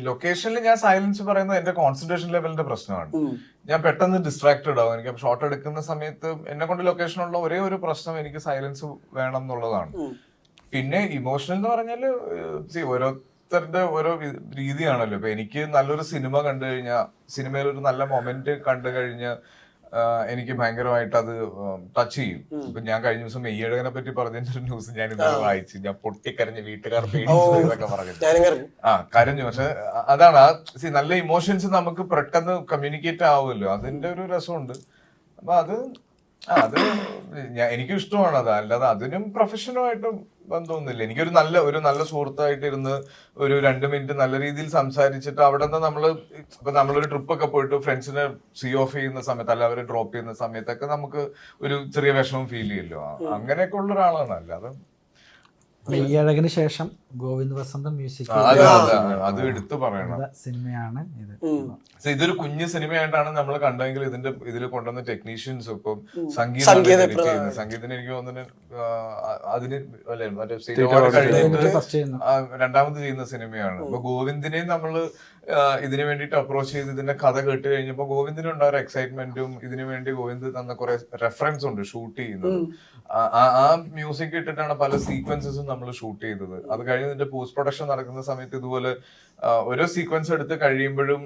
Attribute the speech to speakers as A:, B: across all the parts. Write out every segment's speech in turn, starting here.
A: ലൊക്കേഷനിൽ ഞാൻ സൈലൻസ് പറയുന്നത് എന്റെ കോൺസെൻട്രേഷൻ ലെവലിന്റെ പ്രശ്നമാണ്. ഞാൻ പെട്ടെന്ന് ഡിസ്ട്രാക്റ്റഡ് ആവും. എനിക്ക് ഷോട്ട് എടുക്കുന്ന സമയത്ത് എന്നെ കൊണ്ട് ലൊക്കേഷനുള്ള ഒരേ ഒരു പ്രശ്നം എനിക്ക് സൈലൻസ് വേണം എന്നുള്ളതാണ്. പിന്നെ ഇമോഷണൽ എന്ന് പറഞ്ഞാല് ഓരോരുത്തരുടെ ഓരോ രീതിയാണല്ലോ. ഇപ്പൊ എനിക്ക് നല്ലൊരു സിനിമ കണ്ടു കഴിഞ്ഞാൽ, സിനിമയിൽ ഒരു നല്ല മൊമെന്റ് കണ്ടു കഴിഞ്ഞാൽ എനിക്ക് ഭയങ്കരമായിട്ട് അത് ടച്ച് ചെയ്യും. ഇപ്പൊ ഞാൻ കഴിഞ്ഞ ദിവസം മെയ്യഴകനെ പറ്റി പറഞ്ഞൊരു ന്യൂസ് ഞാൻ ഇന്നലെ വായിച്ചു. ഞാൻ പൊട്ടിക്കരഞ്ഞ് വീട്ടുകാർ പേടിച്ചതൊക്കെ പറഞ്ഞു. കരഞ്ഞു. പക്ഷെ അതാണ് നല്ല ഇമോഷൻസ് നമുക്ക് പെട്ടെന്ന് കമ്മ്യൂണിക്കേറ്റ് ആവുമല്ലോ, അതിന്റെ ഒരു രസമുണ്ട്. അപ്പൊ അത് എനിക്കും ഇഷ്ടമാണ്. അത് അല്ലാതെ അതിനും പ്രൊഫഷനുമായിട്ടും ബന്ധമൊന്നുമില്ല. എനിക്കൊരു നല്ല സുഹൃത്തായിട്ട് ഇരുന്ന് ഒരു 2 മിനിറ്റ് നല്ല രീതിയിൽ സംസാരിച്ചിട്ട് അവിടെ നിന്ന് നമ്മളൊരു ട്രിപ്പൊക്കെ പോയിട്ട് ഫ്രണ്ട്സിനെ സീ ഓഫ് ചെയ്യുന്ന സമയത്ത്, അല്ല അവരെ ഡ്രോപ്പ് ചെയ്യുന്ന സമയത്തൊക്കെ നമുക്ക് ഒരു ചെറിയ വിഷമം ഫീൽ ചെയ്യല്ലോ. അങ്ങനെയൊക്കെ ഉള്ള ഒരാളാണ്. അല്ലാതെ
B: മെയ്യഴകിന് ശേഷം ഗോവിന്ദ് വസന്തം മ്യൂസിക്
A: അത് എടുത്തു പറയണം
B: സിനിമയാണ് ഇത്.
A: ഇതൊരു കുഞ്ഞു സിനിമയായിട്ടാണ് നമ്മൾ കണ്ടെങ്കിൽ ഇതിൽ കൊണ്ടുവന്ന ടെക്നീഷ്യൻസ് ഇപ്പം സംഗീതത്തിന് എനിക്ക് തോന്നുന്നു അതിന് അല്ലെ മറ്റേ രണ്ടാമത് ചെയ്യുന്ന സിനിമയാണ്. അപ്പൊ ഗോവിന്ദിനെയും നമ്മള് ഇതിനു വേണ്ടിയിട്ട് അപ്രോച്ച് ചെയ്ത് ഇതിന്റെ കഥ കേട്ട് കഴിഞ്ഞപ്പോ ഗോവിന്ദിനുണ്ടായ ഒരു എക്സൈറ്റ്മെന്റും ഇതിനു വേണ്ടി ഗോവിന്ദ് തന്ന കുറെ റെഫറൻസ് ഉണ്ട് ഷൂട്ട് ചെയ്യുന്നത്. ആ മ്യൂസിക് ഇട്ടിട്ടാണ് പല സീക്വൻസസും നമ്മൾ ഷൂട്ട് ചെയ്തത്. അത് കഴിഞ്ഞ് ഇതിന്റെ പോസ്റ്റ് പ്രൊഡക്ഷൻ നടക്കുന്ന സമയത്ത് ഇതുപോലെ ഓരോ സീക്വൻസ് എടുത്ത് കഴിയുമ്പോഴും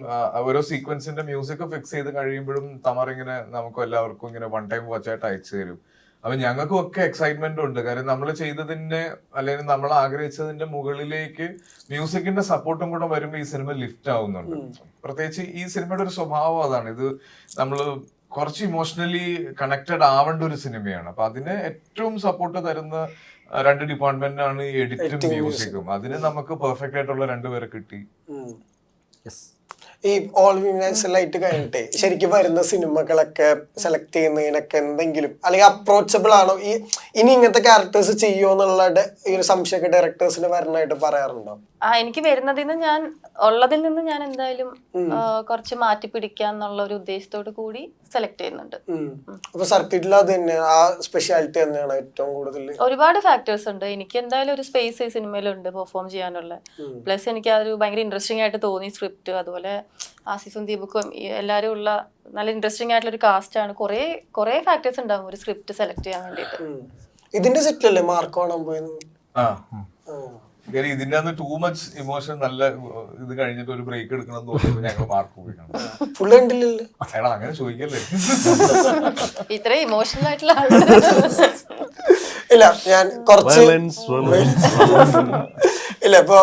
A: ഓരോ സീക്വൻസിന്റെ മ്യൂസിക് ഫിക്സ് ചെയ്ത് കഴിയുമ്പോഴും തമർ ഇങ്ങനെ നമുക്ക് എല്ലാവർക്കും ഇങ്ങനെ വൺ ടൈം വാച്ചായിട്ട് അയച്ചു തരും. അപ്പൊ ഞങ്ങൾക്കും ഒക്കെ എക്സൈറ്റ്മെന്റ് ഉണ്ട്. കാര്യം നമ്മൾ ചെയ്തതിന്റെ അല്ലെങ്കിൽ നമ്മൾ ആഗ്രഹിച്ചതിന്റെ മുകളിലേക്ക് മ്യൂസിക്കിന്റെ സപ്പോർട്ടും കൂടെ വരുമ്പോൾ ഈ സിനിമ ലിഫ്റ്റ് ആവുന്നുണ്ട്. പ്രത്യേകിച്ച് ഈ സിനിമയുടെ ഒരു സ്വഭാവം അതാണ്. ഇത് നമ്മള് കുറച്ച് ഇമോഷണലി കണക്റ്റഡ് ആവേണ്ട ഒരു സിനിമയാണ്. അപ്പൊ അതിന് ഏറ്റവും സപ്പോർട്ട് തരുന്ന 2 ഡിപ്പാർട്ട്മെന്റാണ് എഡിറ്റും മ്യൂസിക്കും. അതിന് നമുക്ക് പെർഫെക്റ്റ് ആയിട്ടുള്ള 2 പേരെ കിട്ടി.
C: ഈ ഓൾ വിമൻസ് ലൈറ്റ് കഴിഞ്ഞിട്ട് ശരിക്കും വരുന്ന സിനിമകളൊക്കെ സെലക്ട് ചെയ്യുന്നതിനൊക്കെ എന്തെങ്കിലും അല്ലെങ്കിൽ അപ്രോച്ചബിൾ ആണോ, ഇനി ഇങ്ങനത്തെ ക്യാരക്ടേഴ്സ് ചെയ്യുമോ എന്നുള്ള ഈ ഒരു സംശയമൊക്കെ ഡയറക്ടേഴ്സിന് വരണമായിട്ട് പറയാറുണ്ടോ?
D: എനിക്ക് വരുന്നതിൽ നിന്ന് ഞാൻ എന്തായാലും കുറച്ച് മാറ്റി പിടിക്കാന്നുള്ള ഒരു ഉദ്ദേശത്തോട് കൂടി സെലക്ട് ചെയ്യുന്നുണ്ട്.
C: അപ്പൊ സർക്കിട്ടിൽ അത് തന്നെ ആ സ്പെഷ്യാലിറ്റി തന്നെയാണ് ഏറ്റവും കൂടുതൽ.
D: ഒരുപാട് ഫാക്ടേഴ്സ് ഉണ്ട്. എനിക്ക് എന്തായാലും ഒരു സ്പേസ് ഈ സിനിമയിലുണ്ട് പെർഫോം ചെയ്യാനുള്ള. പ്ലസ് എനിക്ക് അതൊരു ഭയങ്കര ഇൻട്രസ്റ്റിംഗ് ആയിട്ട് തോന്നി സ്ക്രിപ്റ്റ്. അതുപോലെ ആസിഫും ദീപക്കും എല്ലാരും ഉള്ള നല്ല ഇൻട്രസ്റ്റിംഗ് ആയിട്ടുള്ള ഒരു കാസ്റ്റ് ആണ്. കുറെ ഫാക്ടേഴ്സ് ഉണ്ടാവും ഒരു സ്ക്രിപ്റ്റ് സെലക്ട് ചെയ്യാൻ വേണ്ടിട്ട്.
C: ഇതിന്റെ സെറ്റിലല്ലേ മാർക്ക് കാണാൻ പോയത്?
A: ഇതിന്റെ അന്ന് ടൂ മച്ച് ഇമോഷൻ നല്ല ഇത് കഴിഞ്ഞിട്ട് ഒരു ബ്രേക്ക് എടുക്കണം എന്ന് തോന്നുന്നു. ഞങ്ങൾ മാർക്ക് പോയിക്കണം. അങ്ങനെ ചോദിക്കല്ലേ,
D: ഇത്ര ഇമോഷണൽ ആയിട്ടുള്ള
C: ഇല്ല. ഞാൻ കുറച്ച് ഇല്ല ഇപ്പൊ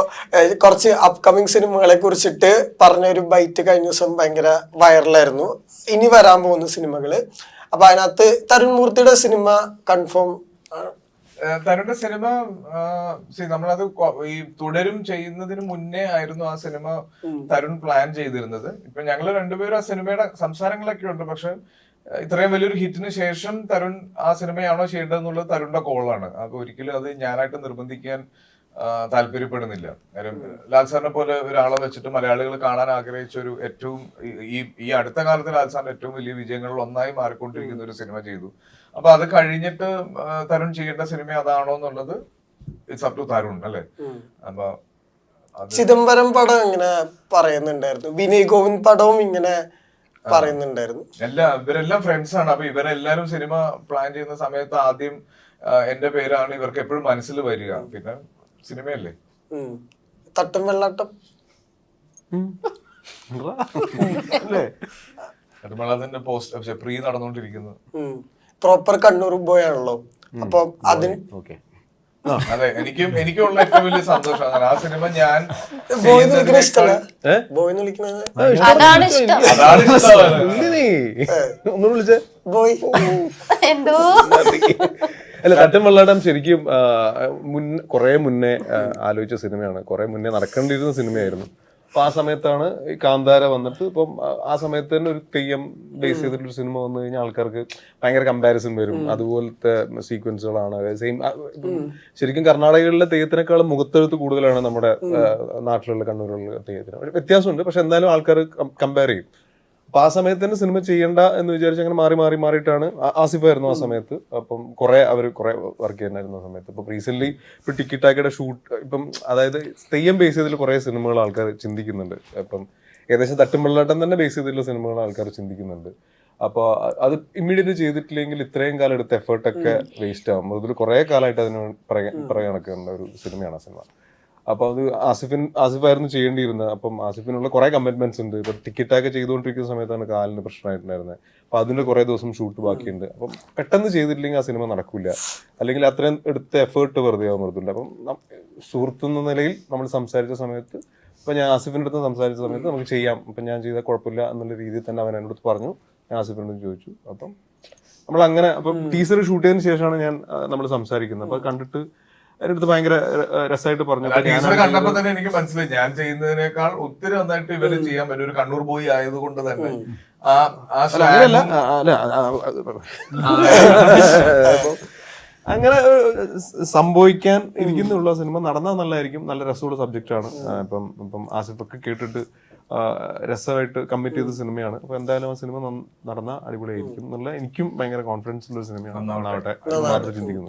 C: കുറച്ച് അപ്കമിങ് സിനിമകളെ കുറിച്ചിട്ട് പറഞ്ഞൊരു ബൈറ്റ് കഴിഞ്ഞ ദിവസം ഭയങ്കര വൈറലായിരുന്നു. ഇനി വരാൻ പോകുന്ന സിനിമകള്. അപ്പൊ അതിനകത്ത് തരുൺ മൂർത്തിയുടെ സിനിമ കൺഫേം.
A: തരുണിന്റെ സിനിമ നമ്മളത് ഈ തുടരും ചെയ്യുന്നതിന് മുന്നേ ആയിരുന്നു ആ സിനിമ തരുൺ പ്ലാൻ ചെയ്തിരുന്നത്. ഇപ്പൊ ഞങ്ങള് 2 പേരും ആ സിനിമയുടെ സംസാരങ്ങളൊക്കെ ഉണ്ട്. പക്ഷെ ഇത്രയും വലിയൊരു ഹിറ്റിന് ശേഷം തരുൺ ആ സിനിമയാണോ ചെയ്യേണ്ടതെന്നുള്ളത് തരുണിന്റെ കോളാണ്. അപ്പൊ ഒരിക്കലും അത് ഞാനായിട്ട് നിർബന്ധിക്കാൻ താല്പര്യപ്പെടുന്നില്ല. കാര്യം ലാൽ സാറിനെ പോലെ ഒരാളെ വെച്ചിട്ട് മലയാളികൾ കാണാൻ ആഗ്രഹിച്ച ഒരു ഏറ്റവും ഈ അടുത്ത കാലത്ത് ലാൽ സാറിന്റെ ഏറ്റവും വലിയ വിജയങ്ങളിൽ ഒന്നായി മാറിക്കൊണ്ടിരിക്കുന്ന ഒരു സിനിമ ചെയ്തു. അപ്പൊ അത് കഴിഞ്ഞിട്ട് തരുൺ ചെയ്യേണ്ട സിനിമ അതാണോ എന്നുള്ളത് ഇറ്റ്സ് അപ് ടു തരുൺ അല്ലെ. അപ്പൊ
C: ചിദംബരം പടം ഇങ്ങനെ പറയുന്നുണ്ടായിരുന്നു, വിനയ് ഗോവിന്ദ് പടവും ഇങ്ങനെ പറയുന്നുണ്ടായിരുന്നു.
A: ഇവരെല്ലാം ഫ്രണ്ട്സ് ആണ്. അപ്പൊ ഇവരെല്ലാരും സിനിമ പ്ലാൻ ചെയ്യുന്ന സമയത്ത് ആദ്യം എന്റെ പേരാണ് ഇവർക്ക് എപ്പോഴും മനസ്സിൽ വരിക. പിന്നെ സിനിമയല്ലേ.
C: തട്ടും വെള്ളാട്ടം
A: അതിന്റെ പോസ്റ്റ് പ്രീ നടന്നുകൊണ്ടിരിക്കുന്നു.
C: പ്രോപ്പർ കണ്ണൂർ ബോയ് ആണല്ലോ. അപ്പൊ അതിന്
A: അതെ എനിക്കുള്ള ഏറ്റവും വലിയ സന്തോഷം അങ്ങനെ. ആ സിനിമ ഞാൻ
C: ബോയ് വിളിക്കണ ഇഷ്ടമല്ല. ബോയ് വിളിക്കണത്
D: അതാണ് ഇഷ്ടം.
E: ഒന്ന് വിളിച്ചേ
C: ബോയ്
D: എന്തോ.
E: അല്ല, തട്ടും വെള്ളാട്ടം ശരിക്കും കുറെ മുന്നേ ആലോചിച്ച സിനിമയാണ്. കുറെ മുന്നേ നടക്കേണ്ടിയിരുന്ന സിനിമയായിരുന്നു. അപ്പൊ ആ സമയത്താണ് ഈ കാന്താര വന്നിട്ട് ഇപ്പം ആ സമയത്ത് തന്നെ ഒരു തെയ്യം ബേസ് ചെയ്തിട്ടൊരു സിനിമ വന്നു കഴിഞ്ഞാൽ ആൾക്കാർക്ക് ഭയങ്കര കമ്പാരിസൺ വരും. അതുപോലത്തെ സീക്വൻസുകളാണ്. സെയിം ശരിക്കും കർണാടകയിലെ തെയ്യത്തിനേക്കാളും മുഖത്തെഴുത്ത് കൂടുതലാണ് നമ്മുടെ നാട്ടിലുള്ള കണ്ണൂരിലുള്ള തെയ്യത്തിന്. വ്യത്യാസമുണ്ട്, പക്ഷെ എന്നാലും ആൾക്കാർ കമ്പയർ ചെയ്യും. അപ്പൊ ആ സമയത്ത് തന്നെ സിനിമ ചെയ്യണ്ട എന്ന് വിചാരിച്ച് അങ്ങനെ മാറിയിട്ടാണ് ആസിഫായിരുന്നു ആ സമയത്ത്. അപ്പം കുറെ വർക്ക് ചെയ്യുന്നായിരുന്നു ആ സമയത്ത്. ഇപ്പൊ റീസെന്റ് ഇപ്പൊ ടിക്കറ്റാക്കിയുടെ ഷൂട്ട് ഇപ്പം അതായത് തെയ്യം ബേസ് ചെയ്തിൽ കുറെ സിനിമകൾ ആൾക്കാർ ചിന്തിക്കുന്നുണ്ട്. ഇപ്പം ഏകദേശം തട്ടുംവെള്ളാട്ടം തന്നെ ബേസ് ചെയ്തിട്ടുള്ള സിനിമകൾ ആൾക്കാർ ചിന്തിക്കുന്നുണ്ട്. അപ്പോൾ അത് ഇമ്മീഡിയറ്റ് ചെയ്തിട്ടില്ലെങ്കിൽ ഇത്രയും കാലം എടുത്ത എഫേർട്ടൊക്കെ വേസ്റ്റ് ആവും. അതിൽ കുറെ കാലമായിട്ട് അതിന് പറയാൻ നടക്കുന്ന ഒരു സിനിമയാണ് ആ സിനിമ. അപ്പൊ അത് ആസിഫായിരുന്നു ചെയ്യേണ്ടിയിരുന്നത്. അപ്പം ആസിഫിനുള്ള കുറെ കമ്മിറ്റ്മെന്റ്സ് ഉണ്ട്. ഇപ്പൊ ടിക്കറ്റൊക്കെ ചെയ്തുകൊണ്ടിരിക്കുന്ന സമയത്താണ് കാലിന് പ്രശ്നമായിട്ടുണ്ടായിരുന്നത്. അപ്പൊ അതിന്റെ കുറെ ദിവസം ഷൂട്ട് ബാക്കിയുണ്ട്. അപ്പം പെട്ടെന്ന് ചെയ്തിട്ടില്ലെങ്കിൽ ആ സിനിമ നടക്കില്ല, അല്ലെങ്കിൽ അത്രയും എടുത്ത എഫേർട്ട് വെറുതെ ആവാൻ പറ്റില്ല. അപ്പം സുഹൃത്തുന്ന നിലയിൽ നമ്മൾ സംസാരിച്ച സമയത്ത്, ഇപ്പൊ ഞാൻ ആസിഫിന്റെ അടുത്ത് സംസാരിച്ച സമയത്ത് നമുക്ക് ചെയ്യാം, ഇപ്പൊ ഞാൻ ചെയ്താൽ കുഴപ്പമില്ല എന്നുള്ള രീതിയിൽ തന്നെ അവൻ എൻ്റെ അടുത്ത് പറഞ്ഞു. ഞാൻ ആസിഫിനോട് ചോദിച്ചു. അപ്പം നമ്മൾ അങ്ങനെ അപ്പം ടീസർ ഷൂട്ട് ചെയ്തതിന് ശേഷമാണ് നമ്മൾ സംസാരിക്കുന്നത്. അപ്പൊ കണ്ടിട്ട് എൻ്റെ അടുത്ത് ഭയങ്കര രസമായിട്ട് പറഞ്ഞു.
A: ടീച്ചർ കണ്ടപ്പോ തന്നെ എനിക്ക് മനസ്സിലായി ഞാൻ ചെയ്യുന്നതിനേക്കാൾ ഒത്തിരി നന്നായിട്ട് ഇവര് ചെയ്യാൻ പറ്റും. ഒരു കണ്ണൂർ ബോയ് ആയതുകൊണ്ട് തന്നെ
E: അങ്ങനെ സംഭവിക്കാൻ ഇരിക്കുന്നുള്ള സിനിമ നടന്നാൽ നല്ലതായിരിക്കും. നല്ല രസമുള്ള സബ്ജക്റ്റ് ആണ്. ഇപ്പം ആസിഫൊക്കെ കേട്ടിട്ട് രസമായിട്ട് കമ്മിറ്റ് ചെയ്ത സിനിമയാണ്. അപ്പൊ എന്തായാലും ആ സിനിമ നടന്നാൽ അടിപൊളിയായിരിക്കും എന്നുള്ള എനിക്കും ഭയങ്കര കോൺഫിഡൻസ് ഉള്ള സിനിമയാണ്. നന്നാവട്ടെ ചിന്തിക്കുന്നു.